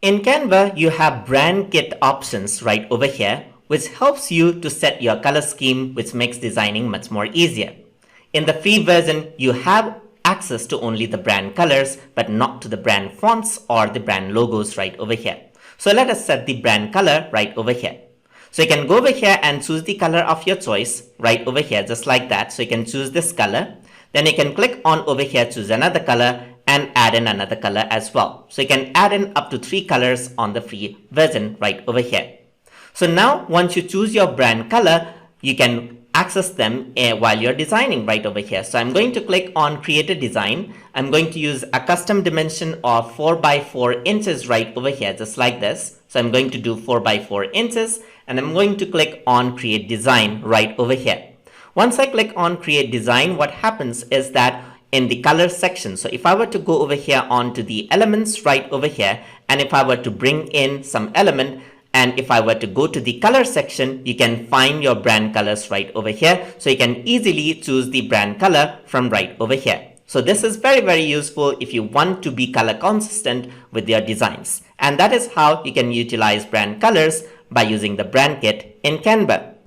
In Canva, you have brand kit options right over here, which helps you to set your color scheme, which makes designing much more easier. In the free version, you have access to only the brand colors, but not to the brand fonts or the brand logos right over here. So let us set the brand color right over here. So you can go over here and choose the color of your choice right over here, just like that. So you can choose this color. Then you can click on over here, choose another color and add in another color as well. So you can add in up to 3 colors on the free version right over here. So now once you choose your brand color, you can access them while you're designing right over here. So I'm going to click on create a design. I'm going to use a custom dimension of 4 by 4 inches right over here, just like this. So I'm going to do 4 by 4 inches and I'm going to click on create design right over here. Once I click on create design, what happens is that in the color section, so if I were to go over here onto the elements right over here, and if I were to bring in some element, and if I were to go to the color section, you can find your brand colors right over here. So you can easily choose the brand color from right over here. So this is very, very useful if you want to be color consistent with your designs. And that is how you can utilize brand colors by using the brand kit in Canva.